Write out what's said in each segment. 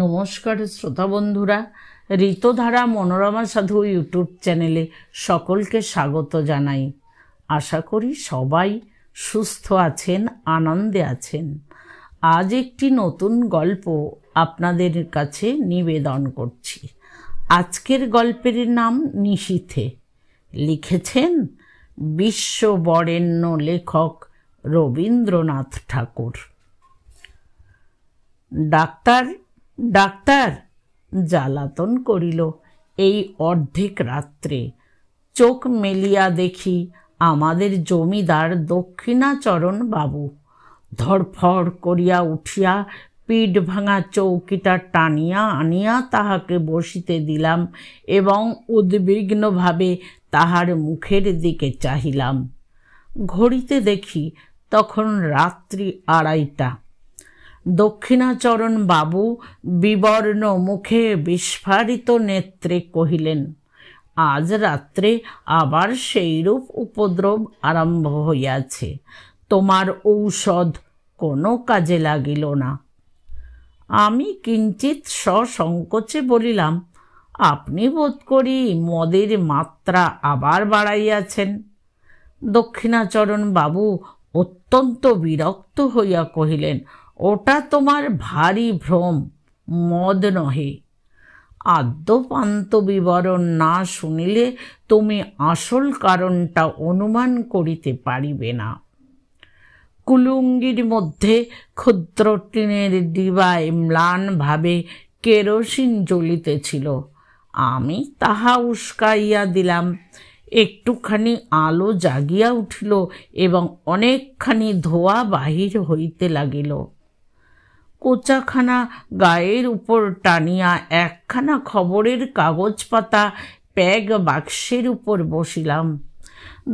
নমস্কার শ্রোতা বন্ধুরা, ঋতধারা মনোরমা সাধু ইউটিউব চ্যানেলে সকলকে স্বাগত জানাই। আশা করি সবাই সুস্থ আছেন, আনন্দে আছেন। আজ একটি নতুন গল্প আপনাদের কাছে নিবেদন করছি। আজকের গল্পের নাম নিশীথে। লিখেছেন বিশ্ববরেণ্য লেখক রবীন্দ্রনাথ ঠাকুর। ডাক্তার ডাক্তার জ্বালাতন করিল এই অর্ধেক রাত্রে। চোখ মেলিয়া দেখি আমাদের জমিদার দক্ষিণাচরণ বাবু। ধড়ফড় করিয়া উঠিয়া পিঠ ভাঙা চৌকিটা টানিয়া আনিয়া তাহাকে বসিতে দিলাম এবং উদ্বিগ্নভাবে তাহার মুখের দিকে চাহিলাম। ঘড়িতে দেখি তখন রাত্রি 2:30। দক্ষিণাচরণ বাবু বিবর্ণ মুখে বিস্ফারিত নেত্রে কহিলেন, আজ রাত্রে আবার সেইরূপ উপদ্রব আরম্ভ হইয়াছে। তোমার ঔষধ কোনো কাজে লাগিল না। আমি কিঞ্চিত সসংকোচে বলিলাম, আপনি বোধ করি মদের মাত্রা আবার বাড়াইয়াছেন। দক্ষিণাচরণ বাবু অত্যন্ত বিরক্ত হইয়া কহিলেন, ওটা তোমার ভারী ভ্রম, মদ নহে। আদ্যপান্ত বিবরণ না শুনিলে তুমি আসল কারণটা অনুমান করিতে পারিবে না। কুলুঙ্গির মধ্যে ক্ষুদ্র টিনের ডিবায় ম্লানভাবে কেরোসিন জ্বলিতেছিল। আমি তাহা উস্কাইয়া দিলাম। একটুখানি আলো জাগিয়া উঠিল এবং অনেকখানি ধোঁয়া বাহির হইতে লাগিল। কোচাখানা গায়ের উপর টানিয়া একখানা খবরের কাগজ পাতা প্যাগ বাক্সের উপর বসিলাম।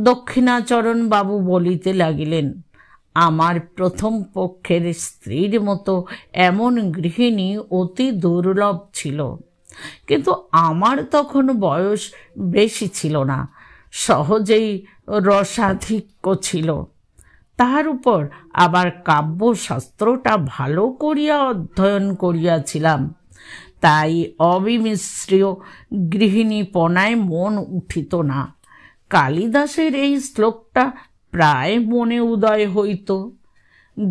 দক্ষিণাচরণ বাবু বলিতে লাগিলেন, আমার প্রথম পক্ষের স্ত্রীর মতো এমন গৃহিণী অতি দুর্লভ ছিল, কিন্তু আমার তখন বয়স বেশি ছিল না, সহজেই রসাধিক্য ছিল। তাহার উপর আবার কাব্যশাস্ত্রটা ভালো করিয়া অধ্যয়ন করিয়াছিলাম, তাই অবিমিশ্রীয় গৃহিণীপনায় মন উঠিত না। কালিদাসের এই শ্লোকটা প্রায় মনে উদয় হইত,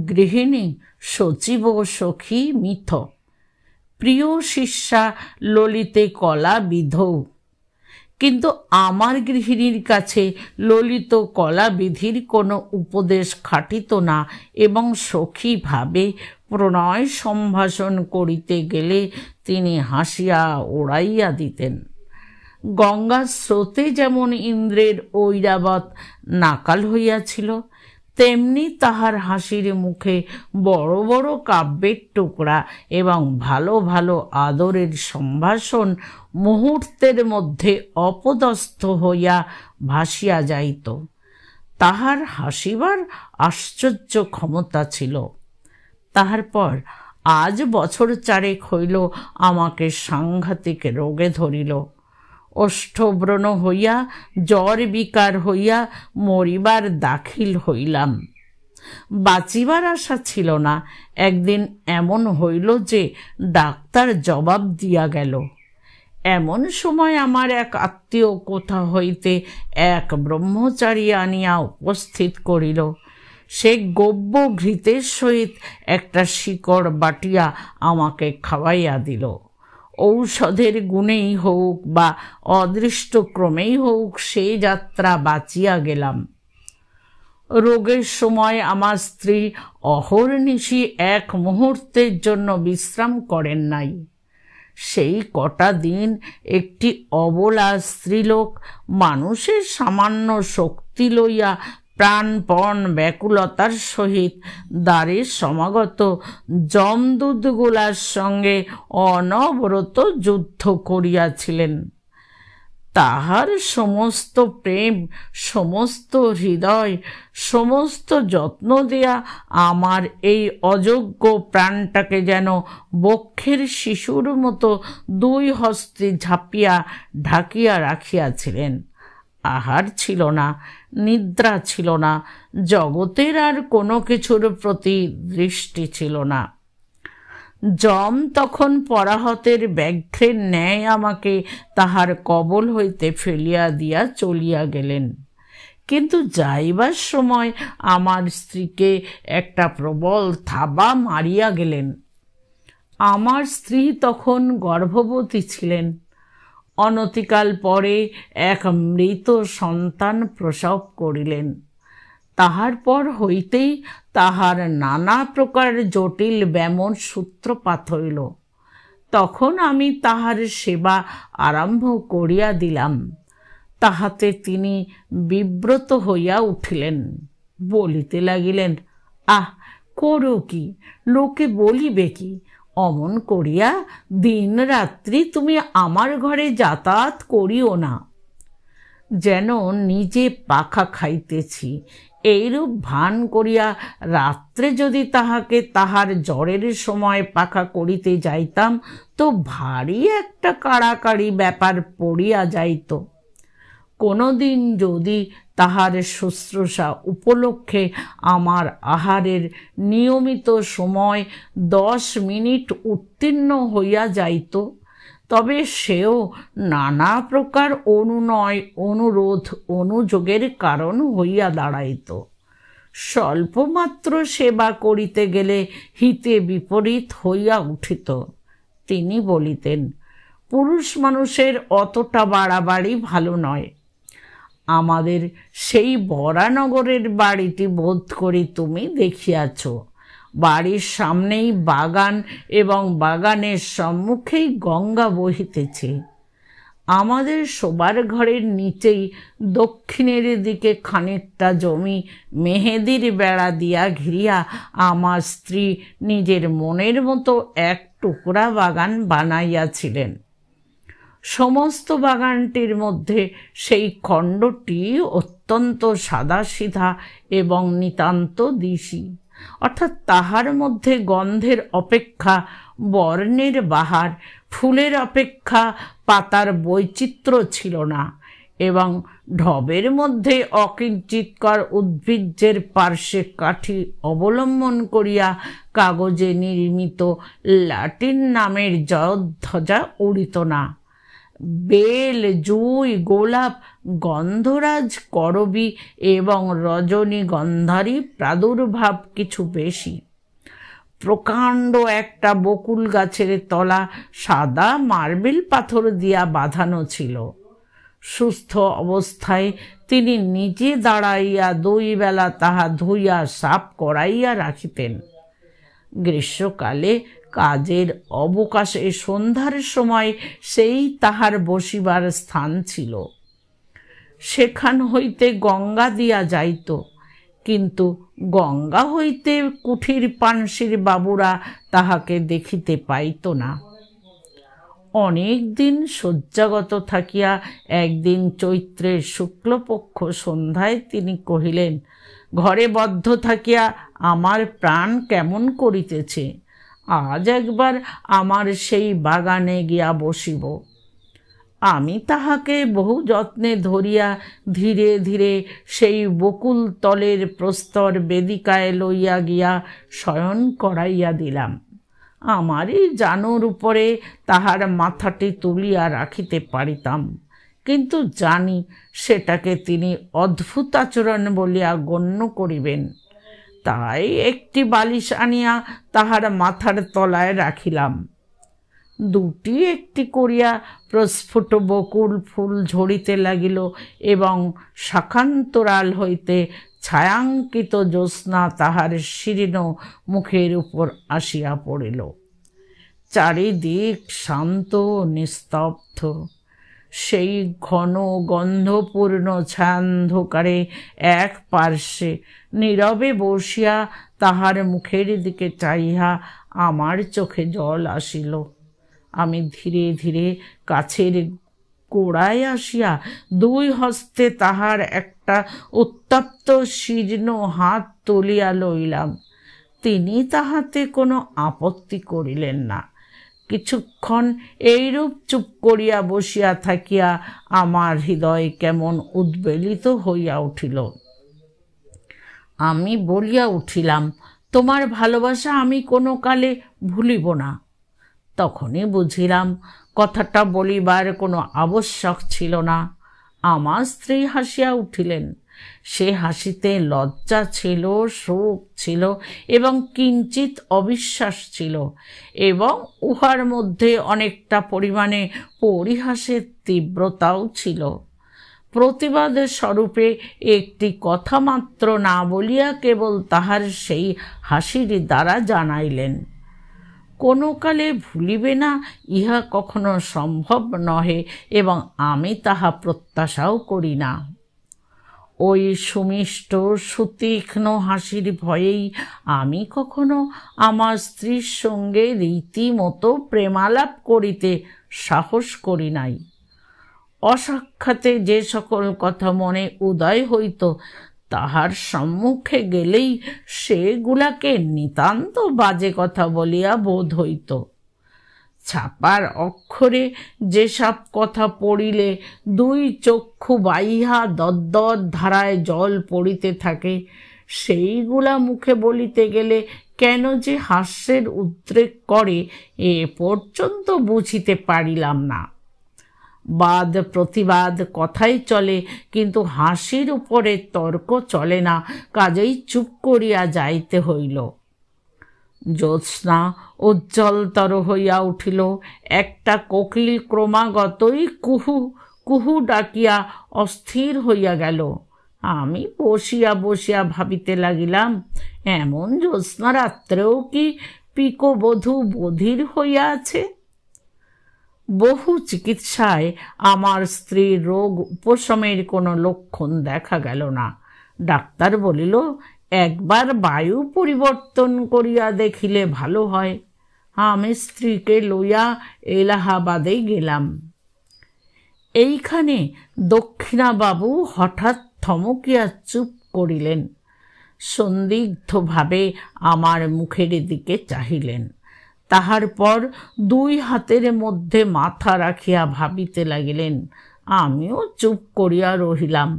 গৃহিণী সচিব সখী মিথ, প্রিয় শিষ্যা ললিতে কলা বিধৌ। কিন্তু আমার গৃহিণীর কাছে ললিত কলা বিধির কোনো উপদেশ খাটিত না এবং সখীভাবে প্রণয় সম্ভাষণ করিতে গেলে তিনি হাসিয়া ওড়াইয়া দিতেন। গঙ্গার স্রোতে যেমন ইন্দ্রের ঐরাবত নাকাল হইয়াছিল, তেমনি তাহার হাসির মুখে বড় বড় কাব্যের টুকরা এবং ভালো ভালো আদরের সম্ভাষণ মুহূর্তের মধ্যে অপদস্থ হইয়া ভাসিয়া যাইত। তাহার হাসিবার আশ্চর্য ক্ষমতা ছিল। তাহার পর আজ বছর 4 হইল আমাকে সাংঘাতিক রোগে ধরিল। ওষ্ঠব্রণ হইয়া জ্বর বিকার হইয়া মরিবার দাখিল হইলাম। বাঁচিবার আশা ছিল না। একদিন এমন হইল যে ডাক্তার জবাব দিয়া গেল। এমন সময় আমার এক আত্মীয় কোথা হইতে এক ব্রহ্মচারী আনিয়া উপস্থিত করিল। সে গব্য ঘৃতের সহিত একটা শিকড় বাটিয়া আমাকে খাওয়াইয়া দিল। ঔষধের গুণেই হোক বা অদৃষ্টক্রমেই হোক সে যাত্রা বাঁচিয়া গেলাম। রোগের সময় আমার স্ত্রী অহর্নিশি এক মুহূর্তের জন্য বিশ্রাম করেন নাই। সেই কটা দিন একটি অবলা স্ত্রীলোক মানুষের সামান্য শক্তি লইয়া প্রাণপণ ব্যাকুলতার সহিত দ্বারের সমাগত যমদূতগুলার সঙ্গে অনবরত যুদ্ধ করিয়াছিলেন। তাহার সমস্ত প্রেম, সমস্ত হৃদয়, সমস্ত যত্ন দেয়া আমার এই অযোগ্য প্রাণটাকে যেন বক্ষের শিশুর মতো 2 হস্তে ঝাঁপিয়া ঢাকিয়া রাখিয়াছিলেন। আহার ছিল না, নিদ্রা ছিল না, জগতের আর কোনো কিছুর প্রতি দৃষ্টি ছিল না। যম তখন পরাহতের ব্যাঘ্রের ন্যায় আমাকে তাহার কবল হইতে ফেলিয়া দিয়া চলিয়া গেলেন। কিন্তু যাইবার সময় আমার স্ত্রীকে একটা প্রবল থাবা মারিয়া গেলেন। আমার স্ত্রী তখন গর্ভবতী ছিলেন। অনতিকাল পরে এক মৃত সন্তান প্রসব করিলেন। তাহার পর হইতেই তাহার নানা প্রকার জটিল ব্যামোর সূত্রপাত হইল। তখন আমি তাহার সেবা আরম্ভ করিয়া দিলাম। তাহাতে তিনি বিব্রত হইয়া উঠিলেন, বলিতে লাগিলেন, আহ, করো কি, লোকে বলিবে কি? অমন করিয়া দিন রাত্রি তুমি আমার ঘরে যাতায়াত করিও না। যেন নিজে পাখা খাইতেছি এইরূপ ভান করিয়া রাত্রে যদি তাহাকে তাহার জ্বরের সময় পাখা করিতে যাইতাম তো ভারী একটা কাড়াকাড়ি ব্যাপার পড়িয়া যাইত। কোনোদিন যদি তাহার শুশ্রূষা উপলক্ষে আমার আহারের নিয়মিত সময় 10 মিনিট উত্তীর্ণ হইয়া যাইত, তবে সেও নানা প্রকার অনুনয়, অনুরোধ, অনুযোগের কারণ হইয়া দাঁড়াইত। স্বল্পমাত্র সেবা করিতে গেলে হিতে বিপরীত হইয়া উঠিত। তিনি বলিতেন, পুরুষ মানুষের অতটা বাড়াবাড়ি ভালো নয়। আমাদের সেই বরানগরের বাড়িটি বোধ করি তুমি দেখিয়াছ। বাড়ির সামনেই বাগান এবং বাগানের সম্মুখেই গঙ্গা বহিতেছে। আমাদের শোবার ঘরের নিচেই দক্ষিণের দিকে খানিকটা জমি মেহেদির বেড়া দিয়া ঘিরিয়া আমার স্ত্রী নিজের মনের মতো এক টুকরা বাগান বানাইয়াছিলেন। সমস্ত বাগানটির মধ্যে সেই খণ্ডটি অত্যন্ত সাদাসিধা এবং নিতান্ত দিশি, অর্থাৎ তাহার মধ্যে গন্ধের অপেক্ষা বর্ণের বাহার, ফুলের অপেক্ষা পাতার বৈচিত্র্য ছিল না, এবং ঢবের মধ্যে অকিঞ্চিৎকর উদ্ভিজ্জের পার্শ্বে কাঠি অবলম্বন করিয়া কাগজে নির্মিত ল্যাটিন নামের জয়ধ্বজা উড়িত না। বেল, জুঁই, গোলাপ, গন্ধরাজ, করবী এবং রজনীগন্ধারই প্রাদুর্ভাব কিছু বেশি। প্রকাণ্ড একটা বকুল গাছের তলা সাদা মার্বেল পাথর দিয়া বাঁধানো ছিল। সুস্থ অবস্থায় তিনি নিজে দাঁড়াইয়া 2 বেলা তাহা ধুইয়া সাফ করাইয়া রাখিতেন। গ্রীষ্মকালে কাজের অবকাশে সন্ধ্যার সময় সেই তাহার বসিবার স্থান ছিল। সেখান হইতে গঙ্গা দিয়া যাইত, কিন্তু গঙ্গা হইতে কুঠির পানসির বাবুরা তাহাকে দেখিতে পাইত না। অনেক দিন শয্যাগত থাকিয়া একদিন চৈত্রের শুক্লপক্ষ সন্ধ্যায় তিনি কহিলেন, ঘরে বদ্ধ থাকিয়া আমার প্রাণ কেমন করিতেছে, আজ একবার আমার সেই বাগানে গিয়া বসিব। আমি তাহাকে বহু যত্নে ধরিয়া ধীরে ধীরে সেই বকুল তলের প্রস্তর বেদিকায় লইয়া গিয়া শয়ন করাইয়া দিলাম। আমারই জানুর উপরে তাহার মাথাটি তুলিয়া রাখিতে পারিতাম, কিন্তু জানি সেটাকে তিনি অদ্ভুত আচরণ বলিয়া গণ্য করিবেন। তাই একটি বালিশ আনিয়া তাহার মাথার তলায় রাখিলাম। 2টি একটি করিয়া প্রস্ফুট বকুল ফুল ঝরিতে লাগিল এবং শাখান্তরাল হইতে ছায়াঙ্কিত জ্যোৎস্না তাহার শীর্ণ মুখের উপর আসিয়া পড়িল। চারিদিক শান্ত নিস্তব্ধ। সেই ঘন গন্ধপূর্ণ ছায়ান্ধকারে এক পার্শ্বে নীরবে বসিয়া তাহার মুখের দিকে চাহিয়া আমার চোখে জল আসিল। আমি ধীরে ধীরে কাছের গোড়ায় আসিয়া 2 হস্তে তাহার একটা উত্তপ্ত শীর্ণ হাত তুলিয়া লইলাম। তিনি তাহাতে কোনো আপত্তি করিলেন না। কিছুক্ষণ এইরূপ চুপ করিয়া বসিয়া থাকিয়া আমার হৃদয় কেমন উদ্বেলিত হইয়া উঠিল। আমি বলিয়া উঠিলাম, তোমার ভালোবাসা আমি কোনো কালে ভুলিব না। তখনই বুঝিলাম কথাটা বলিবার কোনো আবশ্যক ছিল না। আমার স্ত্রী হাসিয়া উঠিলেন। সে হাসিতে লজ্জা ছিল, শোক ছিল এবং কিঞ্চিত অবিশ্বাস ছিল, এবং উহার মধ্যে অনেকটা পরিমাণে পরিহাসের তীব্রতাও ছিল। প্রতিবাদের স্বরূপে একটি কথা মাত্র না বলিয়া কেবল তাহার সেই হাসির দ্বারা জানাইলেন, কোনো কালে ভুলিবে না ইহা কখনো সম্ভব নহে এবং আমি তাহা প্রত্যাশাও করি না। ওই সুমিষ্ট সুতীক্ষ্ণ হাসির ভয়েই আমি কখনো আমার স্ত্রীর সঙ্গে রীতিমতো প্রেমালাপ করিতে সাহস করি নাই। অসাক্ষাতে যে সকল কথা মনে উদয় হইত তাহার সম্মুখে গেলেই সেগুলাকে নিতান্ত বাজে কথা বলিয়া বোধ হইত। ছাপার অক্ষরে যেসব কথা পড়িলে দুই চক্ষু বাইহা দদ্দর ধারায় জল পড়িতে থাকে, সেইগুলা মুখে বলিতে গেলে কেন যে হাস্যের উদ্রেক করে এ পর্যন্ত বুঝিতে পারিলাম না। বাদ প্রতিবাদ কথাই চলে, কিন্তু হাসির উপরে তর্ক চলে না, কাজেই চুপ করিয়া যাইতে হইল। জ্যোৎস্না উজ্জ্বলতর হইয়া উঠিল। একটা কোকিল ক্রমাগতই কুহু কুহু ডাকিয়া অস্থির হইয়া গেল। আমি বসিয়া বসিয়া ভাবিতে লাগিলাম, এমন জ্যোৎস্না রাত্রেও কি পিকোবধূ বধির হইয়া আছে? বহু চিকিৎসায় আমার স্ত্রীর রোগ উপশমের কোনো লক্ষণ দেখা গেল না। ডাক্তার বলিল, একবার বায়ু পরিবর্তন করিয়া দেখিলে ভালো হয়। আমি স্ত্রীকে লইয়া এলাহাবাদে গেলাম। এইখানে দক্ষিণাবাবু হঠাৎ থমকিয়া চুপ করিলেন। সন্দিগ্ধভাবে আমার মুখের দিকে চাহিলেন। তাহার পর দুই হাতের মধ্যে মাথা রাখিয়া ভাবিতে লাগিলেন। আমিও চুপ করিয়া রহিলাম।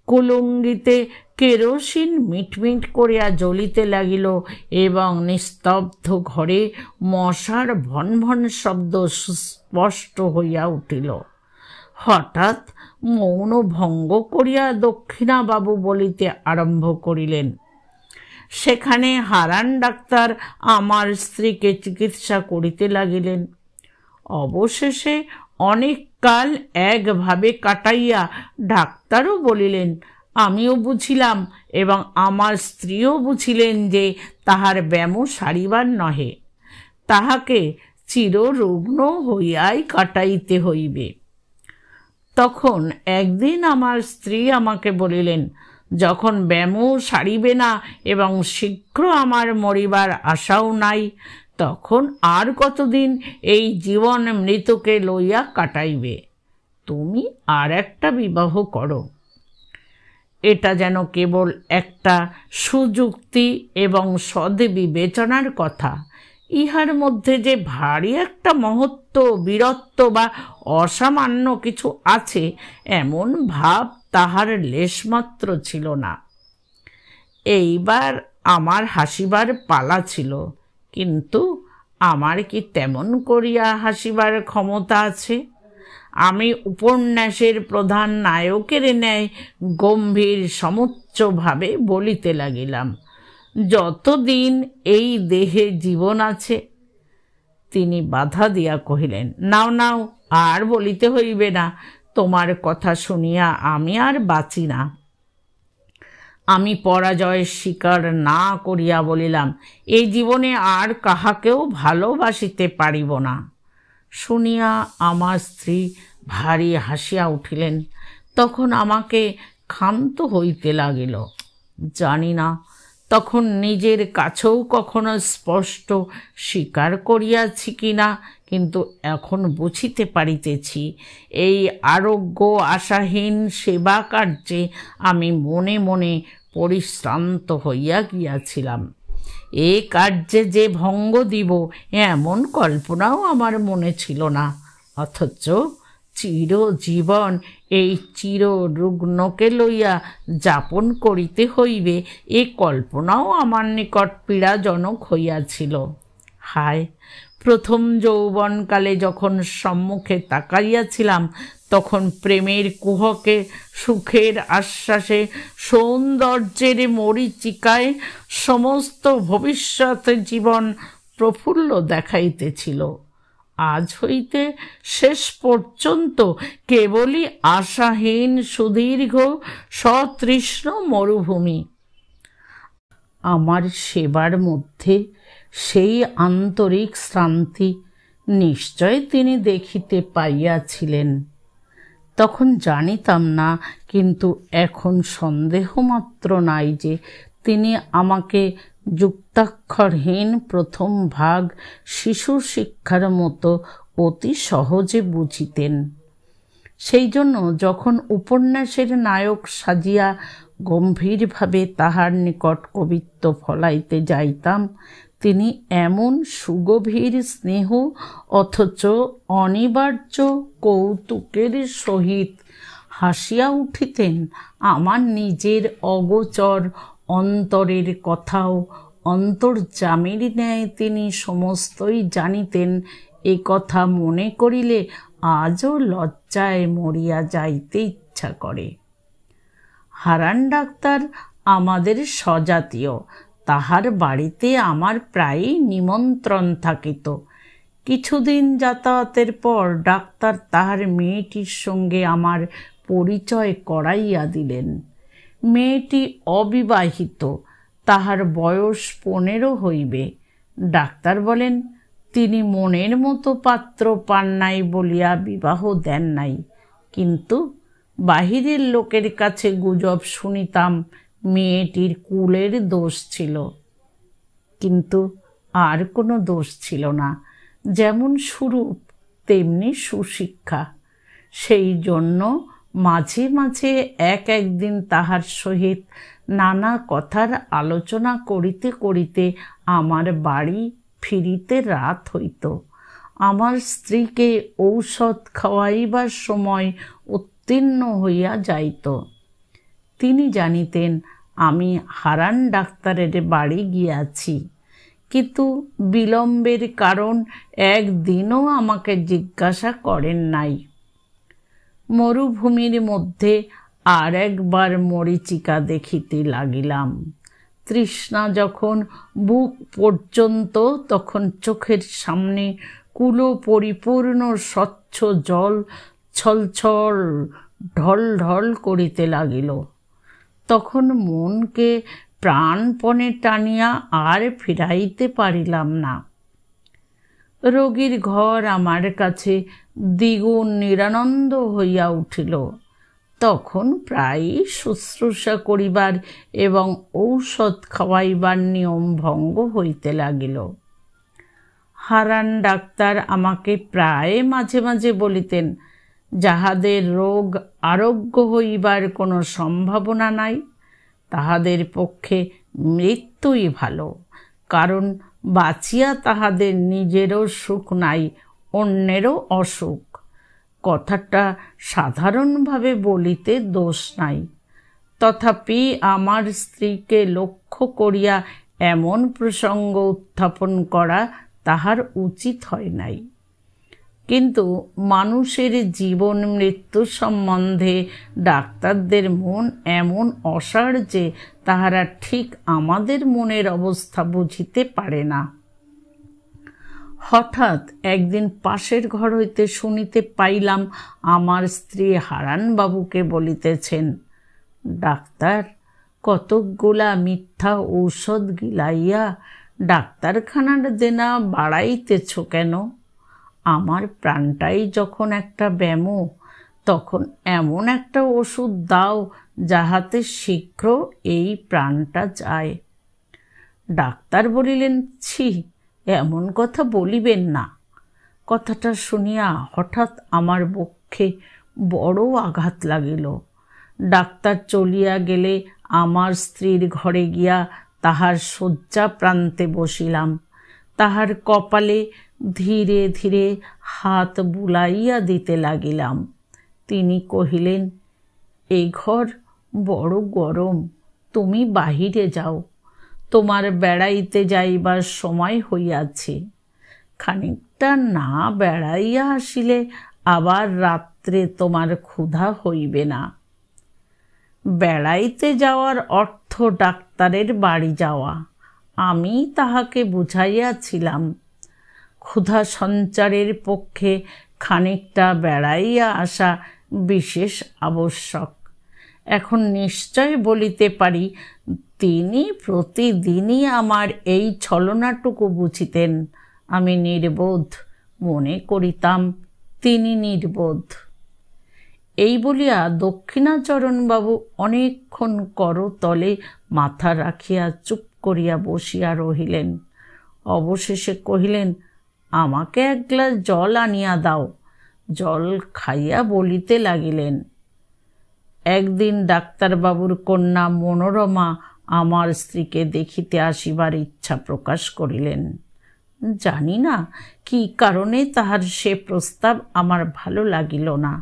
কুলুঙ্গিতে কেরোসিন মিটমিট করিয়া জ্বলিতে লাগিল এবং নিস্তব্ধ ঘরে মশার ভনভন শব্দ সুস্পষ্ট হইয়া উঠিল। হঠাৎ মৌন ভঙ্গ করিয়া দক্ষিণাবাবু বলিতে আরম্ভ করিলেন। সেখানে হারান ডাক্তার আমার স্ত্রীকে চিকিৎসা করিতে লাগিলেন। অবশেষে অনেক কাল একভাবে কাটাইয়া ডাক্তারও বলিলেন, আমিও বুঝিলাম এবং আমার স্ত্রীও বুঝিলেন যে তাহার ব্যামো সারিবার নহে, তাহাকে চিররুগ্ন হইয়াই কাটাইতে হইবে। তখন একদিন আমার স্ত্রী আমাকে বলিলেন, যখন ব্যামো সারিবে না এবং শীঘ্র আমার মরিবার আশাও নাই, তখন আর কতদিন এই জীবন মৃতকে লইয়া কাটাইবে? তুমি আর একটা বিবাহ করো। এটা যেন কেবল একটা সুযুক্তি এবং সদ্বিবেচনার কথা। ইহার মধ্যে যে ভারী একটা মহত্ব, বীরত্ব বা অসামান্য কিছু আছে, এমন ভাব তাহার লেশমাত্র ছিল না। এইবার আমার হাসিবার পালা ছিল, কিন্তু আমার কি তেমন করিয়া হাসিবার ক্ষমতা আছে? আমি উপন্যাসের প্রধান নায়কের ন্যায় গম্ভীর সমুচ্চভাবে বলিতে লাগিলাম, যতদিন এই দেহে জীবন আছে। তিনি বাধা দিয়া কহিলেন, নাও নাও, আর বলিতে হইবে না। তোমার কথা শুনিয়া আমি আর বাঁচি না। আমি পরাজয় স্বীকার না করিয়া বলিলাম, এই জীবনে আর কাহাকেও ভালোবাসিতে পারিব না। শুনিয়া আমার স্ত্রী ভারী হাসিয়া উঠিলেন। তখন আমাকে ক্ষান্ত হইতে লাগিল। জানি না তখন নিজের কাছেও কখনো স্পষ্ট স্বীকার করিয়াছি কিনা, কিন্তু এখন বুঝিতে পারিতেছি, এই আরোগ্য আশাহীন সেবা কার্যে আমি মনে মনে পরিশ্রান্ত হইয়া গিয়াছিলাম। এ কার্যে যে ভঙ্গ দিব এমন কল্পনাও আমার মনে ছিল না, অথচ চিরজীবন এই চিররুগ্নকে লইয়া যাপন করিতে হইবে, এ কল্পনাও আমার নিকট পীড়াজনক হইয়াছিল। হায়, প্রথম যৌবনকালে যখন সম্মুখে তাকাইয়াছিলাম, তখন প্রেমের কুহকে, সুখের আশ্বাসে, সৌন্দর্যের মরীচিকায় সমস্ত ভবিষ্যৎ জীবন প্রফুল্ল দেখাইতেছিল। আজ হইতে শেষ পর্যন্ত কেবলই আশাহীন সুদীর্ঘ সতৃষ্ণ মরুভূমি। আমার সেবার মধ্যে সেই আন্তরিক শান্তি নিশ্চয় তিনি দেখিতে পাইয়াছিলেন। তখন জানিতাম না, কিন্তু এখন সন্দেহ মাত্র নাই যে তিনি আমাকে যুক্তাক্ষরহীন প্রথম ভাগ শিশু শিক্ষার মতো অতি সহজে বুঝিতেন। সেই জন্য যখন উপন্যাসের নায়ক সাজিয়া গম্ভীরভাবে তাহার নিকট কবিত্ব ফলাইতে যাইতাম, তিনি এমন সুগভীর স্নেহ অথচ অনিবার্য কৌতুকের সহিত হাসিয়া উঠিতেন, আমার নিজের অগোচর অন্তরের কথাও অন্তর্যামীর ন্যায় তিনি সমস্তই জানিতেন। এ কথা মনে করিলে আজও লজ্জায় মরিয়া যাইতে ইচ্ছা করে। হারান ডাক্তার আমাদের স্বজাতীয়। তাহার বাড়িতে আমার প্রায়ই নিমন্ত্রণ থাকিত। কিছুদিন যাতায়াতের পর ডাক্তার তাহার মেয়েটির সঙ্গে আমার পরিচয় করাইয়া দিলেন। মেয়েটি অবিবাহিত, তাহার বয়স 15 হইবে। ডাক্তার বলেন, তিনি মনের মতো পাত্র পান নাই বলিয়া বিবাহ দেন নাই, কিন্তু বাহিরের লোকের কাছে গুজব শুনিতাম মেয়েটির কুলের দোষ ছিল। কিন্তু আর কোনো দোষ ছিল না, যেমন সুরূপ তেমনি সুশিক্ষা। সেই জন্য মাঝে মাঝে একদিন তাহার সহিত নানা কথার আলোচনা করিতে করিতে আমার বাড়ি ফিরিতে রাত হইত। আমার স্ত্রীকে ঔষধ খাওয়াইবার সময় উত্তীর্ণ হইয়া যাইত। তিনি জানিতেন আমি হারান ডাক্তারের বাড়ি গিয়াছি, কিন্তু বিলম্বের কারণ একদিনও আমাকে জিজ্ঞাসা করেন নাই। মরুভূমির মধ্যে আর একবার মরীচিকা দেখিতে লাগিলাম। তৃষ্ণা যখন বুক পর্যন্ত, তখন চোখের সামনে কুলো পরিপূর্ণ স্বচ্ছ জল ছলছল ঢল ঢল করিতে লাগিল। তখন মনকে প্রাণপণে টানিয়া আর ফিরাইতে পারিলাম না। রোগীর ঘর আমার কাছে দ্বিগুণ নিরানন্দ হইয়া উঠিল। তখন প্রায়ই শুশ্রূষা করিবার এবং ঔষধ খাওয়াইবার নিয়ম ভঙ্গ হইতে লাগিল। হারান ডাক্তার আমাকে প্রায় মাঝে মাঝে বলিতেন, যাহাদের রোগ আরোগ্য হইবার কোনো সম্ভাবনা নাই, তাহাদের পক্ষে মৃত্যুই ভালো, কারণ বাঁচিয়া তাহাদের নিজেরও সুখ নাই, অন্যেরও অসুখ। কথাটা সাধারণভাবে বলিতে দোষ নাই, তথাপি আমার স্ত্রীকে লক্ষ্য করিয়া এমন প্রসঙ্গ উত্থাপন করা তাহার উচিত হয় নাই। কিন্তু মানুষের জীবন মৃত্যু সম্বন্ধে ডাক্তারদের মন এমন অসাড় যে তাহারা ঠিক আমাদের মনের অবস্থা বুঝিতে পারে না। হঠাৎ একদিন পাশের ঘর হইতে শুনিতে পাইলাম আমার স্ত্রী হারানবাবুকে বলিতেছেন, ডাক্তার, কতকগুলা মিথ্যা ঔষধ গিলাইয়া ডাক্তারখানার দেনা বাড়াইতেছ কেন? আমার প্রাণটাই যখন একটা ব্যামো, তখন এমন একটা ওষুধ দাও যাহাতে শীঘ্র এই প্রাণটা যায়। ডাক্তার বলিলেন, ছি, এমন কথা বলিবেন না। কথাটা শুনিয়া হঠাৎ আমার বক্ষে বড় আঘাত লাগিল। ডাক্তার চলিয়া গেলে আমার স্ত্রীর ঘরে গিয়া তাহার শয্যা প্রান্তে বসিলাম। তাহার কপালে ধীরে ধীরে হাত বুলাইয়া দিতে লাগিলাম। তিনি কহিলেন, এ ঘর বড় গরম, তুমি বাহিরে যাও, তোমার বেড়াইতে যাইবার সময় হইয়াছে। খানিকটা না বেড়াইয়া আসিলে আবার রাত্রে তোমার ক্ষুধা হইবে না। বেড়াইতে যাওয়ার অর্থ ডাক্তারের বাড়ি যাওয়া। আমি তাহাকে বুঝাইয়াছিলাম, ক্ষুধা সঞ্চারের পক্ষে খানিকটা বেড়াইয়া আসা বিশেষ আবশ্যক। এখন নিশ্চয় বলিতে পারি, তিনি প্রতিদিনই আমার এই ছলনাটুকু বুঝিতেন। আমি নির্বোধ, মনে করিতাম তিনি নির্বোধ। এই বলিয়া দক্ষিণাচরণবাবু অনেকক্ষণ করতলে মাথা রাখিয়া চুপ করিয়া বসিয়া রহিলেন। অবশেষে কহিলেন, আমাকে এক গ্লাস জল আনিয়া দাও। জল খাইয়া বলিতে লাগিলেন, একদিন ডাক্তারবাবুর কন্যা মনোরমা আমার স্ত্রীকে দেখিতে আসিবার ইচ্ছা প্রকাশ করিলেন। জানি না কি কারণে তাহার সে প্রস্তাব আমার ভালো লাগিল না,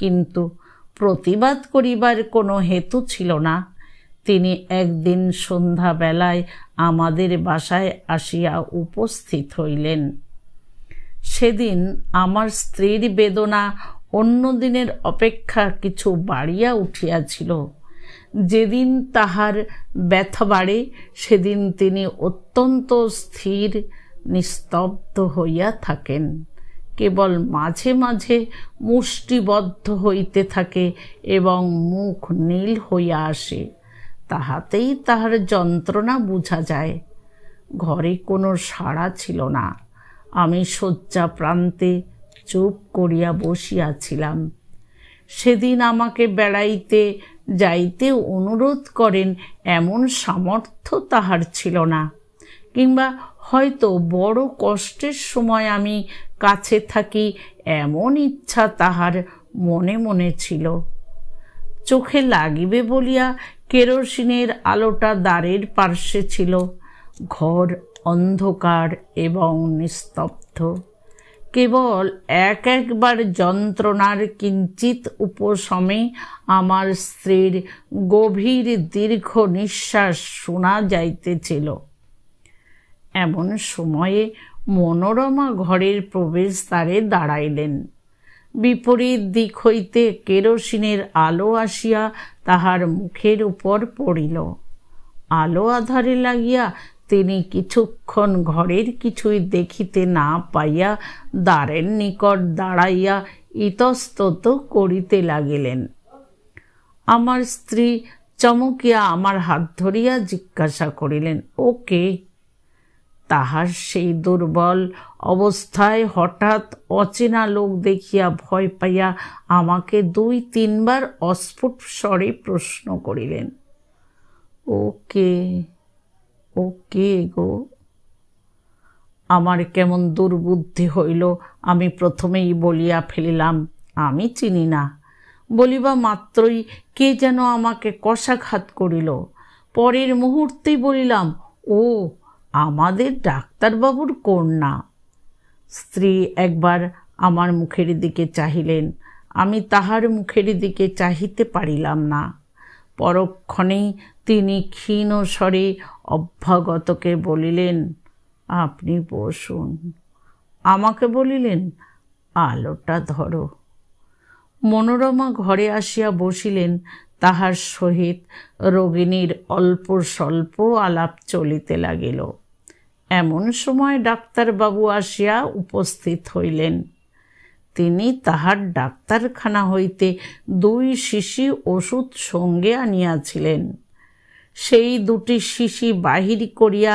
কিন্তু প্রতিবাদ করিবার কোনো হেতু ছিল না। তিনি একদিন সন্ধ্যাবেলায় আমাদের বাসায় আসিয়া উপস্থিত হইলেন। সেদিন আমার স্ত্রীর বেদনা অন্য দিনের অপেক্ষা কিছু বাড়িয়া উঠিয়াছিল। যেদিন তাহার ব্যথা বাড়ে সেদিন তিনি অত্যন্ত স্থির নিস্তব্ধ হইয়া থাকেন। কেবল মাঝে মাঝে মুষ্টিবদ্ধ হইতে থাকে এবং মুখ নীল হইয়া আসে। তাহাতেই তাহার যন্ত্রণা বুঝা যায়। ঘরে কোনো সাড়া ছিল না। আমি শয্যা প্রান্তে চুপ করিয়া বসিয়াছিলাম। সেদিন আমাকে বেড়াইতে যাইতে অনুরোধ করেন এমন সামর্থ্য তাহার ছিল না, কিংবা হয়তো বড় কষ্টের সময় আমি কাছে থাকি এমন ইচ্ছা তাহার মনে মনে ছিল। চোখে লাগিবে বলিয়া কেরোসিনের আলোটা দ্বারের পার্শ্বে ছিল। ঘর অন্ধকার এবং নিস্তব্ধ। কেবল একবার যন্ত্রণার কিঞ্চিত উপশমে আমার স্ত্রীর গভীর দীর্ঘ নিঃশ্বাস শোনা যাইতেছিল। এমন সময়ে মনোরমা ঘরের প্রবেশদ্বারে দাঁড়াইলেন। বিপরীত দিক হইতে কেরোসিনের আলো আসিয়া তাহার মুখের উপর পড়িল। আলো আধারে লাগিয়া তিনি কিছুক্ষণ ঘরের কিছুই দেখিতে না পাইয়া দ্বারের নিকট দাঁড়াইয়া ইতস্তত করিতে লাগিলেন। আমার স্ত্রী চমকিয়া আমার হাত ধরিয়া জিজ্ঞাসা করিলেন, ও কে? তাহার সেই দুর্বল অবস্থায় হঠাৎ অচেনা লোক দেখিয়া ভয় পাইয়া আমাকে 2-3 বার অস্ফুট স্বরে প্রশ্ন করিলেন, ও কে, ও কে গো? আমার কেমন দুর্বুদ্ধি হইল। আমি প্রথমেই বলিয়া ফেলিলাম, আমি চিনি না। বলিবা মাত্রই কে যেন আমাকে কষাঘাত করিল। পরের মুহূর্তেই বলিলাম, ও আমাদের ডাক্তারবাবুর কন্যা। স্ত্রী একবার আমার মুখের দিকে চাহিলেন। আমি তাহার মুখের দিকে চাহিতে পারিলাম না। পরক্ষণেই তিনি ক্ষীণ স্বরে অভ্যাগতকে বলিলেন, আপনি বসুন। আমাকে বলিলেন, আলোটা ধরো। মনোরমা ঘরে আসিয়া বসিলেন। তাহার সহিত রোগিণীর অল্প স্বল্প আলাপ চলিতে লাগিল। এমন সময় ডাক্তারবাবু আসিয়া উপস্থিত হইলেন। তিনি তাহার ডাক্তারখানা হইতে 2 শিশি ওষুধ সঙ্গে আনিয়াছিলেন। সেই 2টি শিশি বাহির করিয়া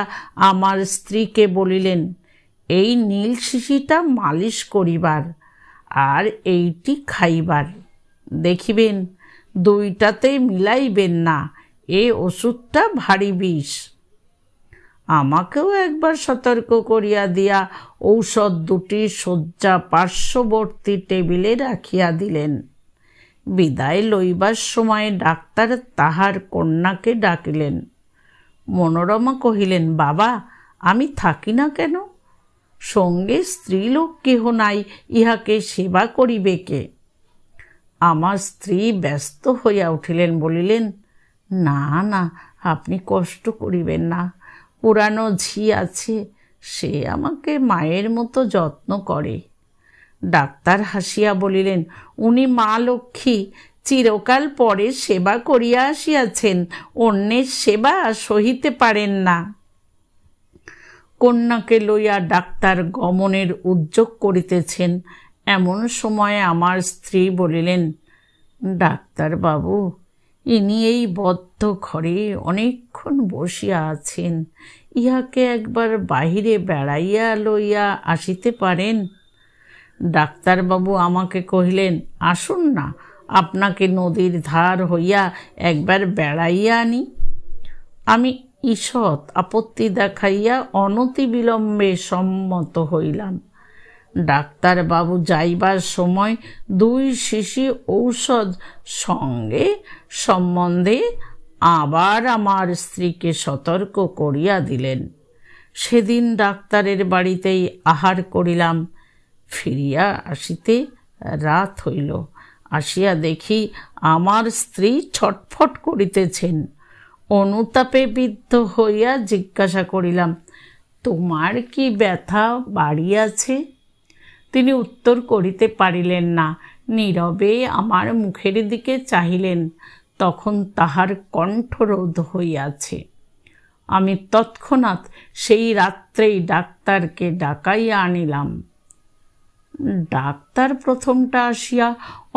আমার স্ত্রীকে বলিলেন, এই নীল শিশিটা মালিশ করিবার, আর এইটি খাইবার। দেখিবেন 2টাতে মিলাইবেন না, এ ওষুধটা ভারী বিষ। আমাকেও একবার সতর্ক করিয়া দিয়া ঔষধ 2টি শয্যা পার্শ্ববর্তী টেবিলে রাখিয়া দিলেন। বিদায় লইবার সময় ডাক্তার তাহার কন্যাকে ডাকিলেন। মনোরমা কহিলেন, বাবা, আমি থাকি না কেন? সঙ্গে স্ত্রীলোক কেহ নাই, ইহাকে সেবা করিবে কে? আমার স্ত্রী ব্যস্ত হইয়া উঠিলেন, বলিলেন, না না, আপনি কষ্ট করিবেন না, পুরানো ঝি আছে, সে আমাকে মায়ের মতো যত্ন করে। ডাক্তার হাসিয়া বলিলেন, উনি মা লক্ষ্মী, চিরকাল পরে সেবা করিয়া আসিয়াছেন, অন্যের সেবা সহিতে পারেন না। কন্যাকে লইয়া ডাক্তার গমনের উদ্যোগ করিতেছেন, এমন সময়ে আমার স্ত্রী বলিলেন, ডাক্তারবাবু, ইনি এই বদ্ধ ঘরে অনেকক্ষণ বসিয়া আছেন, ইহাকে একবার বাহিরে বেড়াইয়া লইয়া আসিতে পারেন। ডাক্তারবাবু আমাকে কহিলেন, আসুন না, আপনাকে নদীর ধার হইয়া একবার বেড়াইয়া আনি। আমি ঈষৎ আপত্তি দেখাইয়া অনতি বিলম্বে সম্মত হইলাম। ডাক্তারবাবু যাইবার সময় 2 শিশি ঔষধ সঙ্গে সম্বন্ধে আবার আমার স্ত্রীকে সতর্ক করিয়া দিলেন। সেদিন ডাক্তারের বাড়িতেই আহার করিলাম। ফিরিয়া আসিতে রাত হইল। আসিয়া দেখি আমার স্ত্রী ছটফট করিতেছেন। অনুতাপে বিদ্ধ হইয়া জিজ্ঞাসা করিলাম, তোমার কি ব্যথা বাড়িয়াছে? তিনি উত্তর করিতে পারিলেন না, নীরবে আমার মুখের দিকে চাহিলেন। তখন তাহার কণ্ঠরোধ হইয়াছে। আমি তৎক্ষণাৎ সেই রাত্রেই ডাক্তারকে ডাকাইয়া আনিলাম। ডাক্তার প্রথমটা আসিয়া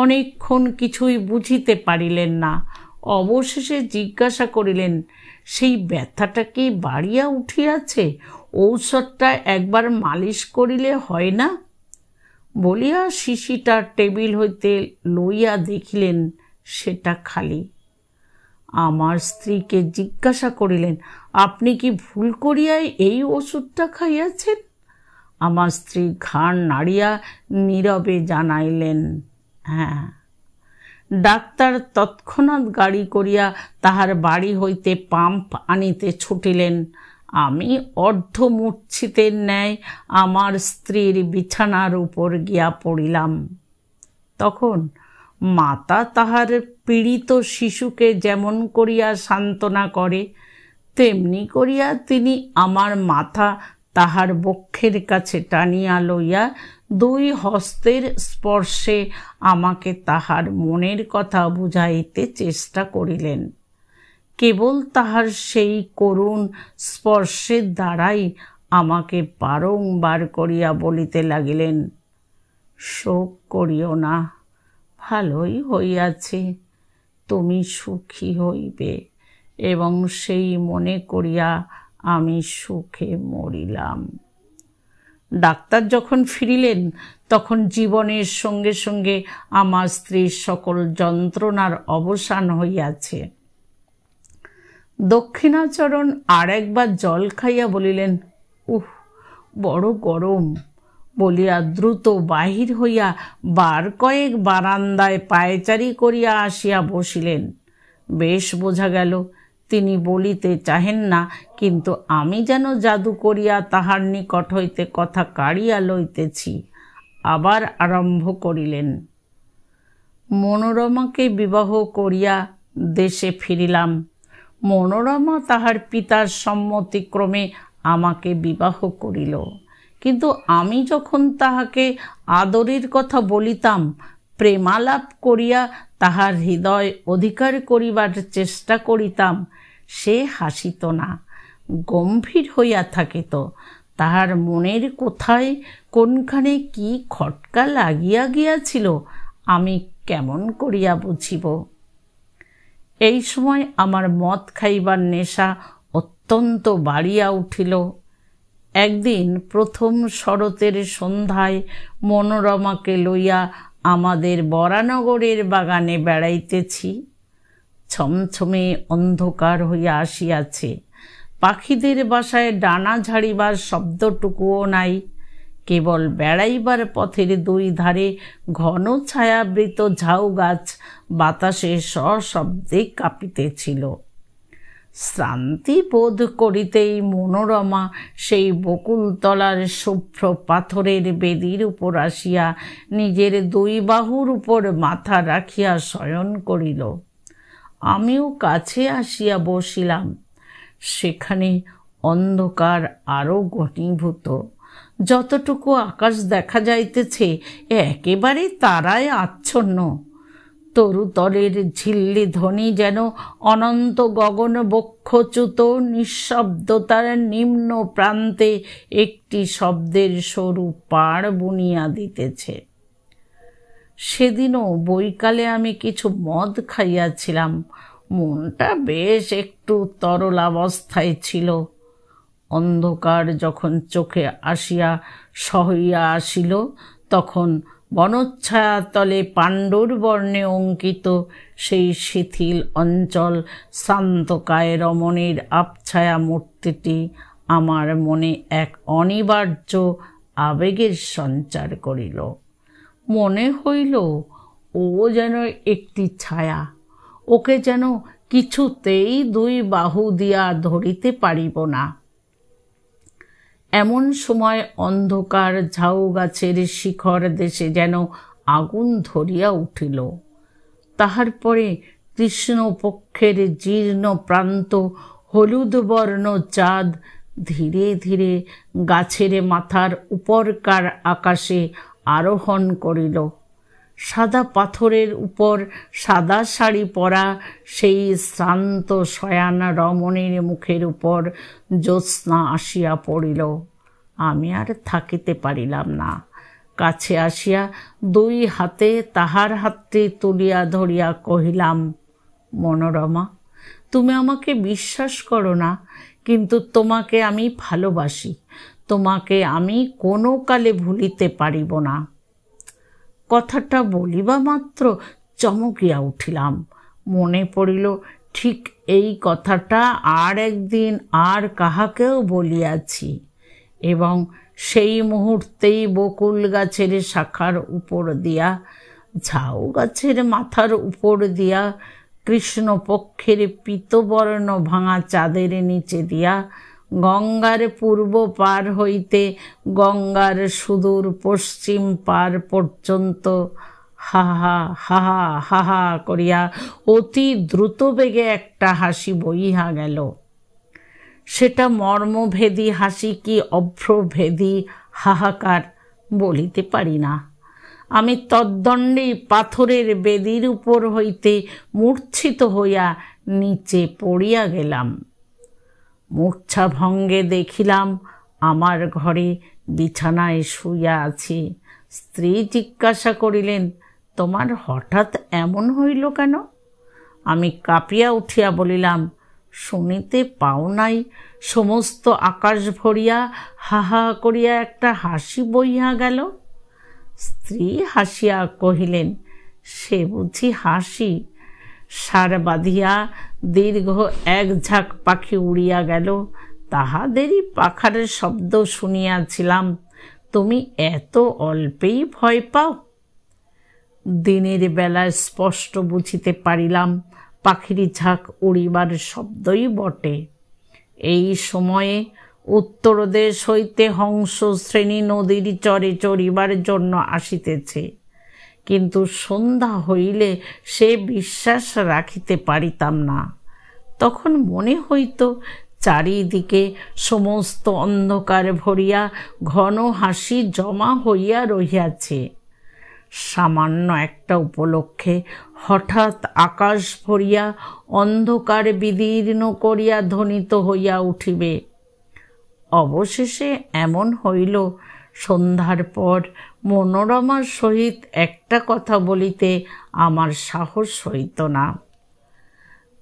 অনেকক্ষণ কিছুই বুঝিতে পারিলেন না। অবশেষে জিজ্ঞাসা করিলেন, সেই ব্যথাটা কি বাড়িয়া উঠিয়াছে? ঔষধটা একবার মালিশ করিলে হয় না? বলিয়া শিশিটা টেবিল হইতে লইয়া দেখিলেন সেটা খালি। আমার স্ত্রীকে জিজ্ঞাসা করিলেন, আপনি কি ভুল করিয়াই এই ওষুধটা খাইয়াছেন? আমার স্ত্রী ঘাড় নাড়িয়া নীরবে জানাইলেন, হ্যাঁ। ডাক্তার তৎক্ষণাৎ গাড়ি করিয়া তাহার বাড়ি হইতে পাম্প আনিতে ছুটিলেন। আমি অর্ধমূর্ছিতের ন্যায় আমার স্ত্রীর বিছানার উপর গিয়া পড়িলাম। তখন মাতা তাহার পীড়িত শিশুকে যেমন করিয়া সান্ত্বনা করে, তেমনি করিয়া তিনি আমার মাথা তাহার বক্ষের কাছে টানিয়া লইয়া 2 হস্তের স্পর্শে আমাকে তাহার মনের কথা বুঝাইতে চেষ্টা করিলেন। কেবল তাহার সেই করুণ স্পর্শের দ্বারাই আমাকে বারংবার করিয়া বলিতে লাগিলেন, শোক করিও না, ভালোই হইয়াছে, তুমি সুখী হইবে। এবং সেই মনে করিয়া আমি সুখে মরিলাম। ডাক্তার যখন ফিরিলেন তখন জীবনের সঙ্গে সঙ্গে আমার স্ত্রীর সকল যন্ত্রণার অবসান হইয়াছে। দক্ষিণাচরণ আর একবার জল খাইয়া বলিলেন, বড় গরম, বলিয়া দ্রুত বাহির হইয়া বার কয়েক বারান্দায় পায়চারি করিয়া আসিয়া বসিলেন। বেশ বোঝা গেল তিনি বলিতে চাহেন না, কিন্তু আমি যেন জাদু করিয়া তাহার নিকট হইতে কথা কাড়িয়া লইতেছি। আবার আরম্ভ করিলেন, মনোরমাকে বিবাহ করিয়া দেশে ফিরিলাম। মনোরমা তাহার পিতার সম্মতিক্রমে আমাকে বিবাহ করিল। কিন্তু আমি যখন তাহাকে আদরের কথা বলিতাম, প্রেমালাপ করিয়া তাহার হৃদয় অধিকার করিবার চেষ্টা করিতাম, সে হাসিত না, গম্ভীর হইয়া থাকিত। তাহার মনের কোথায় কোনখানে কি খটকা লাগিয়া গিয়াছিল আমি কেমন করিয়া বুঝিব? এই সময় আমার মদ খাইবার নেশা অত্যন্ত বাড়িয়া উঠিল। একদিন প্রথম শরতের সন্ধ্যায় মনোরমাকে লইয়া আমাদের বরানগরের বাগানে বেড়াইতেছি। ছমছমে অন্ধকার হইয়া আসিয়াছে। পাখিদের বাসায় ডানা ঝাড়িবার শব্দটুকুও নাই। কেবল বেড়াইবার পথের 2 ধারে ঘন ছায়াবৃত ঝাউ গাছ বাতাসে সশব্দে কাঁপিতেছিল। শ্রান্তি বোধ করিতেই মনোরমা সেই বকুলতলার শুভ্র পাথরের বেদির উপর আসিয়া নিজের দুই বাহুর উপর মাথা রাখিয়া শয়ন করিল। আমিও কাছে আসিয়া বসিলাম। সেখানে অন্ধকার আরো ঘনীভূত। যতটুকু আকাশ দেখা যাইতেছে একেবারে তারায় আচ্ছন্ন। তরুতলের ঝিল্লি ধ্বনি যেন অনন্ত গগন বক্ষচ্যুত নিঃশব্দতার নিম্ন প্রান্তে একটি শব্দের সরু পাড় বুনিয়া দিতেছে। সেদিনও বৈকালে আমি কিছু মদ খাইয়াছিলাম। মনটা বেশ একটু তরলাবস্থায় ছিল। অন্ধকার যখন চোখে আসিয়া সহইয়া আসিল, তখন বনচ্ছায়া তলে পাণ্ডুর বর্ণে অঙ্কিত সেই শিথিল অঞ্চল শান্তকায় রমণীর আবছায়া মূর্তিটি আমার মনে এক অনিবার্য আবেগের সঞ্চার করিল। মনে হইল ও যেন একটি ছায়া, ওকে যেন কিছুতেই দুই বাহু দিয়া ধরিতে পারিব না। এমন সময় অন্ধকার ঝাউ গাছের শিখর দেশে যেন আগুন ধরিয়া উঠিল। তাহার পরে কৃষ্ণপক্ষের জীর্ণ প্রান্ত হলুদ বর্ণ চাঁদ ধীরে ধীরে গাছের মাথার উপরকার আকাশে আরোহণ করিল। সাদা পাথরের উপর সাদা শাড়ি পরা সেই শ্রান্ত শয়ান রমণীর মুখের উপর জ্যোৎস্না আসিয়া পড়িল। আমি আর থাকিতে পারিলাম না। কাছে আসিয়া দুই হাতে তাহার হাতটি তুলিয়া ধরিয়া কহিলাম, মনোরমা, তুমি আমাকে বিশ্বাস করো না, কিন্তু তোমাকে আমি ভালোবাসি। তোমাকে আমি কোনো কালে ভুলিতে পারিব না। কথাটা বলিবা মাত্র চমকিয়া উঠিলাম। মনে পড়িল ঠিক এই কথাটা আর একদিন আর কাহাকেও বলিয়াছি, এবং সেই মুহূর্তেই বকুল গাছের শাখার উপর দিয়া, ঝাউ গাছের মাথার উপর দিয়া, কৃষ্ণপক্ষের পীতবর্ণ ভাঙা চাঁদের নিচে দিয়া, গঙ্গার পূর্ব পার হইতে গঙ্গার সুদূর পশ্চিম পার পর্যন্ত হাহা হাহা হাহা করিয়া অতি দ্রুত বেগে একটা হাসি বইয়া গেল। সেটা মর্মভেদী হাসি কি অভ্রভেদী হাহাকার বলিতে পারি না। আমি তদ্দণ্ডেই পাথরের বেদির উপর হইতে মূর্ছিত হইয়া নিচে পড়িয়া গেলাম। মূর্ছা ভঙ্গে দেখিলাম আমার ঘরে বিছানায় শুইয়া আছি। স্ত্রী জিজ্ঞাসা করিলেন, তোমার হঠাৎ এমন হইল কেন? আমি কাঁপিয়া উঠিয়া বলিলাম, শুনিতে পাও নাই সমস্ত আকাশ ভরিয়া হাহা করিয়া একটা হাসি বইয়া গেল? স্ত্রী হাসিয়া কহিলেন, সে বুঝি হাসি? সার বাঁধিয়া দীর্ঘ এক ঝাঁক পাখি উড়িয়া গেল, তাহাদেরই পাখার শব্দ শুনিয়াছিলাম। তুমি এত অল্পেই ভয় পাও? দিনের বেলায় স্পষ্ট বুঝিতে পারিলাম পাখির ঝাঁক উড়িবার শব্দই বটে। এই সময়ে উত্তরদেশ হইতে হংস শ্রেণী নদীর চরে চড়িবার জন্য আসিতেছে, কিন্তু সন্ধ্যা হইলে সে বিশ্বাস রাখিতে পারিতাম না। তখন মনে হইত চারিদিকে সমস্ত অন্ধকার ভরিয়া ঘন হাসি জমা হইয়া রহিয়াছে। সামান্য একটা উপলক্ষে হঠাৎ আকাশ ভরিয়া অন্ধকার বিদীর্ণ করিয়া ধ্বনিত হইয়া উঠিবে। অবশেষে এমন হইল, সন্ধ্যার পর মনোরমার সহিত একটা কথা বলিতে আমার সাহস হইত না।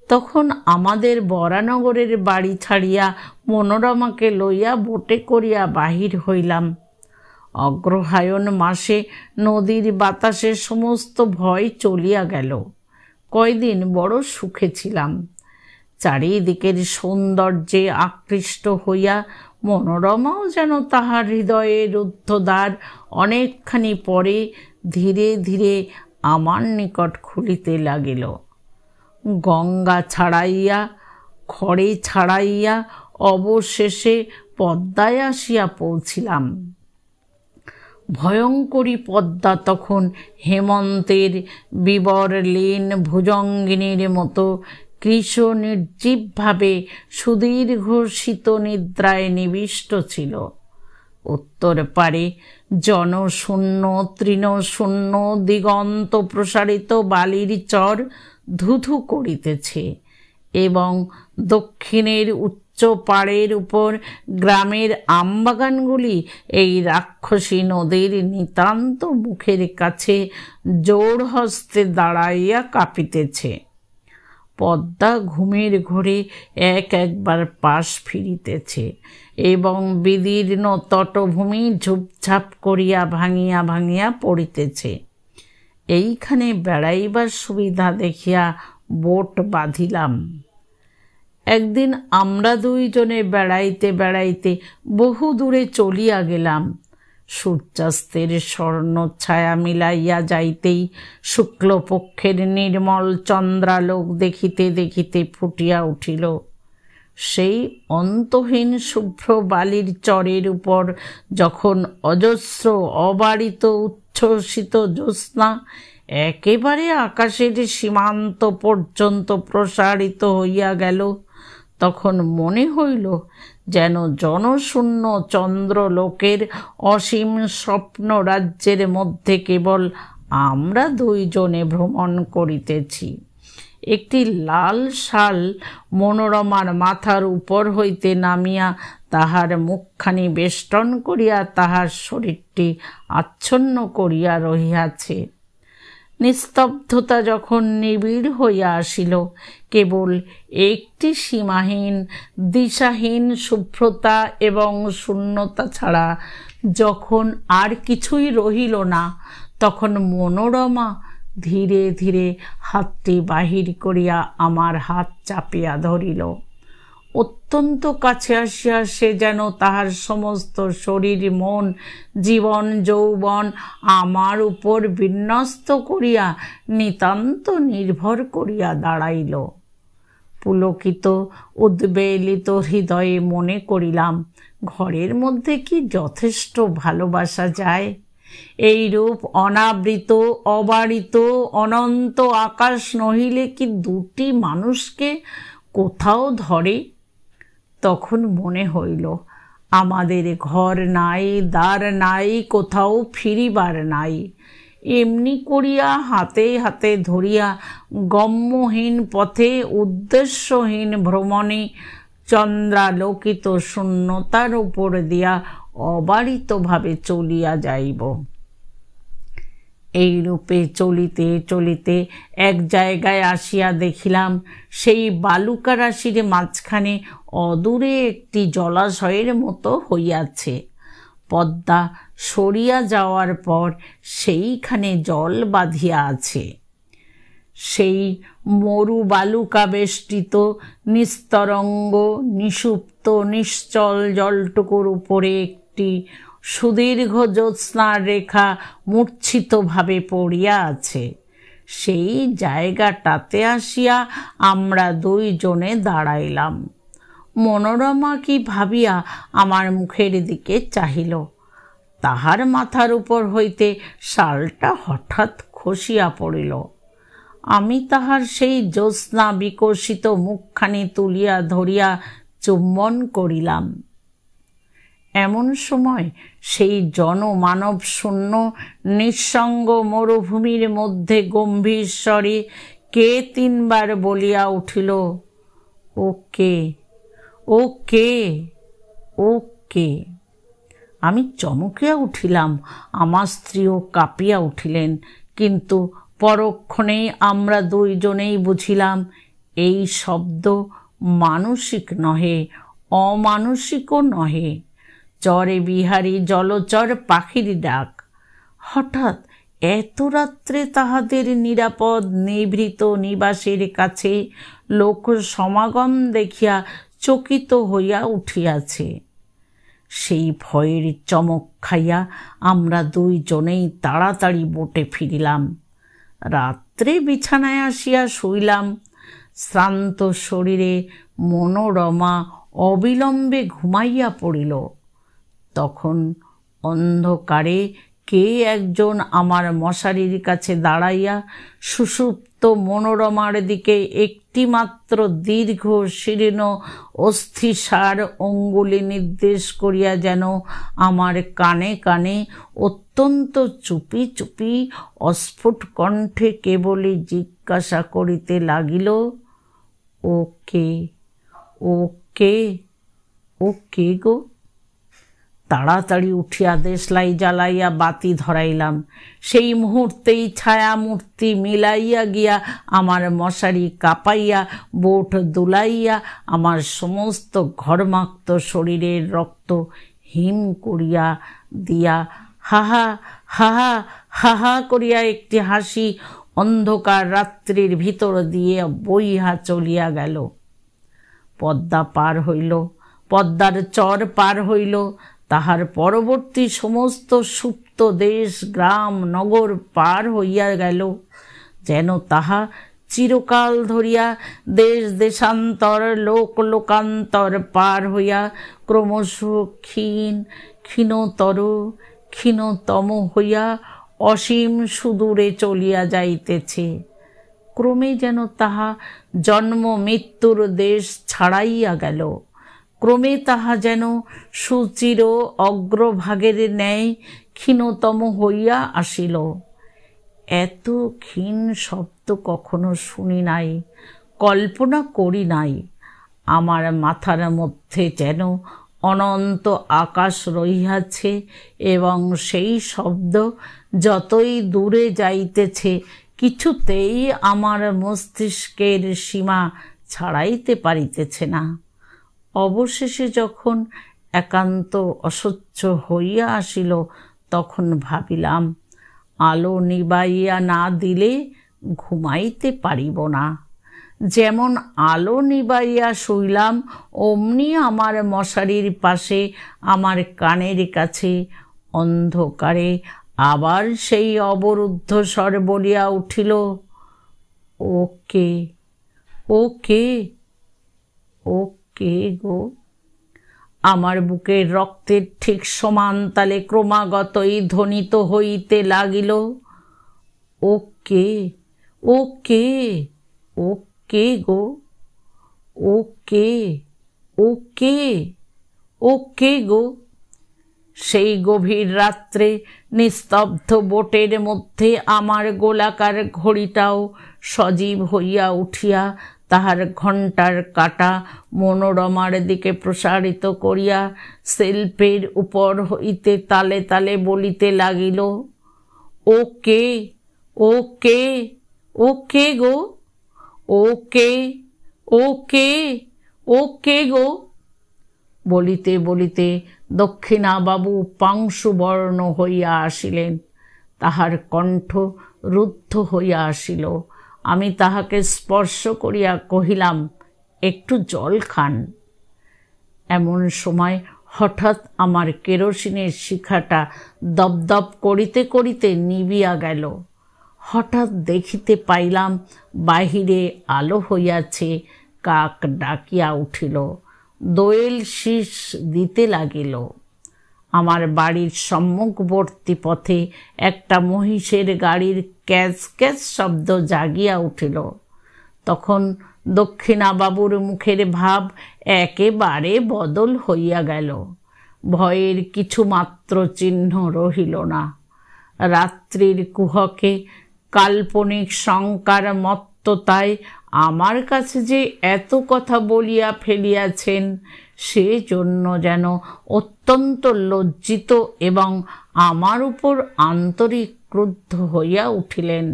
তখন আমাদের বরানগরের বাড়ি ছাড়িয়া মনোরমাকে লইয়া বোটে করিয়া বাহির হইলাম। অগ্রহায়ণ মাসে নদীর বাতাসে সমস্ত ভয় চলিয়া গেল। কয়দিন বড় সুখে ছিলাম। চারিদিকের সৌন্দর্যে আকৃষ্ট হইয়া মনোরমাও যেন তাহার হৃদয়ের রুদ্ধদ্বার অনেকখানি পরে ধীরে ধীরে আমার নিকট খুলিতে লাগিল। গঙ্গা ছাড়াইয়া খড়ে ছাড়াইয়া অবশেষে পদ্মায় আসিয়া পৌঁছিলাম। ভয়ঙ্করী পদ্মা তখন হেমন্তের বিবরলীন ভুজঙ্গিনীর মতো কৃশ নির্জীবভাবে সুদীর্ঘ শীত নিদ্রায় নিবিষ্ট ছিল। উত্তর পারে জনশূন্য তৃণশূন্য দিগন্ত প্রসারিত বালির চর ধুধু করিতেছে এবং দক্ষিণের উচ্চ পাড়ের উপর গ্রামের আমবাগানগুলি এই রাক্ষসী নদীর নিতান্ত মুখের কাছে জোড় হস্তে দাঁড়াইয়া কাঁপিতেছে। পদ্মা ঘুমের ঘোরে একবার পাশ ফিরিতেছে এবং বিদীর্ণ তটভূমি ঝুপঝাপ করিয়া ভাঙিয়া ভাঙিয়া পড়িতেছে। এইখানে বেড়াইবার সুবিধা দেখিয়া বোট বাঁধিলাম। একদিন আমরা দুইজনে বেড়াইতে বেড়াইতে বহু দূরে চলিয়া গেলাম। সূর্যাস্তের স্বর্ণ ছায়া মিলাইয়া যাইতেই শুক্লপক্ষের নির্মল চন্দ্রালোক দেখিতে দেখিতে ফুটিয়া উঠিল। সেই অন্তহীন শুভ্র বালির চরের উপর যখন অজস্র অবারিত উচ্ছ্বসিত জ্যোৎস্না একেবারে আকাশের সীমান্ত পর্যন্ত প্রসারিত হইয়া গেল, তখন মনে হইল যেন জনশূন্য চন্দ্রলোকের অসীম স্বপ্ন রাজ্যের মধ্যে কেবল আমরা দুইজনে ভ্রমণ করিতেছি। একটি লাল শাল মনোরমার মাথার উপর হইতে নামিয়া তাহার মুখখানি বেষ্টন করিয়া তাহার শরীরটি আচ্ছন্ন করিয়া রহিয়াছে। নিস্তব্ধতা যখন নিবিড় হইয়া আসিল, কেবল একটি সীমাহীন দিশাহীন শুভ্রতা এবং শূন্যতা ছাড়া যখন আর কিছুই রহিল না, তখন মনোরমা ধীরে ধীরে হাতটি বাহির করিয়া আমার হাত চাপিয়া ধরিল। অত্যন্ত কাছে আসিয়া সে যেন তাহার সমস্ত শরীর মন জীবন যৌবন আমার উপর বিন্যস্ত করিয়া নিতান্ত নির্ভর করিয়া দাঁড়াইল। পুলকিত উদ্বেলিত হৃদয়ে মনে করিলাম, ঘরের মধ্যে কি যথেষ্ট ভালোবাসা যায়? এইরূপ অনাবৃত অবারিত অনন্ত আকাশ নহিলে কি দুটি মানুষকে কোথাও ধরে? তখন মনে হইল আমাদের ঘর নাই, দ্বার নাই, কোথাও ফিরিবার নাই। এমনি করিয়া হাতে হাতে ধরিয়া গম্যহীন পথে উদ্দেশ্যহীন ভ্রমণে চন্দ্রালোকিত শূন্যতার উপর দিয়া অবারিতভাবে চলিয়া যাইব। এইরূপে চলিতে চলিতে এক জায়গায় আসিয়া দেখিলাম সেই বালুকা রাশির মাঝখানে অদূরে একটি জলাশয়ের মতো হইয়াছে। পদ্মা সরিয়া যাওয়ার পর সেইখানে জল বাঁধিয়া আছে। সেই মরু বালুকা বেষ্টিত নিস্তরঙ্গ নিষুপ্ত নিশ্চল জলটুকুর উপরে একটি সুদীর্ঘ জ্যোৎস্নার রেখা মূর্ছিতভাবে পড়িয়া আছে। সেই জায়গাটাতে আসিয়া আমরা দুইজনে দাঁড়াইলাম। মনোরমা কি ভাবিয়া আমার মুখের দিকে চাহিল। তাহার মাথার উপর হইতে শালটা হঠাৎ খসিয়া পড়িল। আমি তাহার সেই জ্যোৎস্না বিকশিত মুখখানি তুলিয়া ধরিয়া চুম্বন করিলাম। এমন সময় সেই জনমানব শূন্য নিঃসঙ্গ মরুভূমির মধ্যে গম্ভীর স্বরে কে তিনবার বলিয়া উঠিল, ও কে, ও কে, ও কে। আমি চমকিয়া উঠিলাম, আমার স্ত্রীও কাঁপিয়া উঠিলেন, কিন্তু পরক্ষণেই আমরা দুইজনেই বুঝিলাম এই শব্দ মানসিক নহে, অমানসিকও নহে, চরে বিহারী জলচর পাখির ডাক। হঠাৎ এত রাত্রে তাহাদের নিরাপদ নিভৃত নিবাসের কাছে লোক সমাগম দেখিয়া চকিত হইয়া উঠিয়াছে। সেই ভয়ের চমক খাইয়া আমরা দুইজনেই তাড়াতাড়ি বোটে ফিরিলাম। রাত্রে বিছানায় আসিয়া শুইলাম। শ্রান্ত শরীরে মনোরমা অবিলম্বে ঘুমাইয়া পড়িল। তখন অন্ধকারে কে একজন আমার মশারির কাছে দাঁড়াইয়া সুষুপ্ত মনোরমার দিকে একটিমাত্র দীর্ঘ শীর্ণ অস্থিসার অঙ্গুলি নির্দেশ করিয়া যেন আমার কানে কানে অত্যন্ত চুপি চুপি অস্ফুট কণ্ঠে কেবলই জিজ্ঞাসা করিতে লাগিল, ও কে, ও কে, ও কে গো? তাড়াতাড়ি উঠিয়া দেশলাই জ্বালাইয়া বাতি ধরাইলাম। সেই মুহূর্তেই ছায়ামূর্তি মিলাইয়া গিয়া আমার মশারি কাঁপাইয়া বোট দুলাইয়া আমার সমস্ত ঘর্মাক্ত শরীরের রক্ত হিম করিয়া দিয়া হাহা হাহা হাহা করিয়া একটি হাসি অন্ধকার রাত্রির ভিতর দিয়ে বইহা চলিয়া গেল। পদ্মা পার হইল, পদ্মার চর পার হইল, তাহার পরবর্তী সমস্ত সুপ্ত দেশ গ্রাম নগর পার হইয়া গেল, যেন তাহা চিরকাল ধরিয়া দেশ দেশান্তর লোক লোকান্তর পার হইয়া ক্রমশ ক্ষীণতর ক্ষীণতম হইয়া অসীম সুদূরে চলিয়া যাইতেছে। ক্রমে যেন তাহা জন্ম মৃত্যুর দেশ ছাড়াইয়া গেল। ক্রমে তাহা যেন সুচির অগ্রভাগের ন্যায় ক্ষীণতম হইয়া আসিল। এত ক্ষীণ শব্দ কখনো শুনি নাই, কল্পনা করি নাই। আমার মাথার মধ্যে যেন অনন্ত আকাশ রহিয়াছে এবং সেই শব্দ যতই দূরে যাইতেছে কিছুতেই আমার মস্তিষ্কের সীমা ছাড়াইতে পারিতেছে না। অবশেষে যখন একান্ত অসহ্য হইয়া আসিল, তখন ভাবিলাম আলো নিবাইয়া না দিলে ঘুমাইতে পারিব না। যেমন আলো নিবাইয়া শুইলাম, অমনি আমার মশারির পাশে আমার কানের কাছে অন্ধকারে আবার সেই অবরুদ্ধ স্বর বলিয়া উঠিল, ও কে, ও কে, ও কে গো? আমার বুকের রক্তের ঠিক সমান তালে ক্রমাগতই ধ্বনিত হইতে লাগিল, ও কে, ও কে, ও কে গো? ও কে, ও কে, ও কে গো? সেই গভীর রাত্রে নিস্তব্ধ বোটের মধ্যে আমার গোলাকার ঘড়িটাও সজীব হইয়া উঠিয়া তাহার ঘণ্টার কাঁটা মনোরমার দিকে প্রসারিত করিয়া শিল্পের উপর হইতে তালে তালে বলিতে লাগিল, ও কে, ও কে, ও কে গো? ও কে, ও কে, ও কে গো? বলিতে বলিতে দক্ষিণাবাবু পাংশুবর্ণ হইয়া আসিলেন। তাহার কণ্ঠ রুদ্ধ হইয়া আসিল। আমি তাহাকে স্পর্শ করিয়া কহিলাম, একটু জল খান। এমন সময় হঠাৎ আমার কেরোসিনের শিখাটা দপদপ করিতে করিতে নিবিয়া গেল। হঠাৎ দেখিতে পাইলাম বাহিরে আলো হইয়াছে। কাক ডাকিয়া উঠিল, দোয়েল শীষ দিতে লাগিল। আমার বাড়ির সম্মুখবর্তী পথে একটা মহিষের গাড়ির ক্যাচ ক্যাচ শব্দ জাগিয়া উঠিল। তখন দক্ষিণাবাবুর মুখের ভাব একেবারে বদল হইয়া গেল। ভয়ের কিছুমাত্র চিহ্ন রহিল না। রাত্রির কুহকে কাল্পনিক শঙ্কার মত্ততায় আমার কাছে যে এত কথা বলিয়া ফেলিয়াছেন, সে জন্য যেন অত্যন্ত লজ্জিত এবং আমার উপর আন্তরিক ক্রুদ্ধ হইয়া উঠিলেন।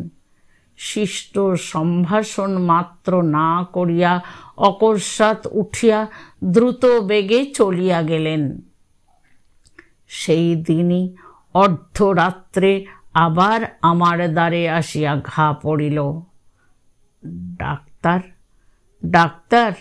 শিষ্ট সম্ভাষণ মাত্র না করিয়া অকস্মাৎ উঠিয়া দ্রুত বেগে চলিয়া গেলেন। সেই দিনই অর্ধরাত্রে আবার আমার দ্বারে আসিয়া ঘা পড়িল, ডাক্তার, ডাক্তার।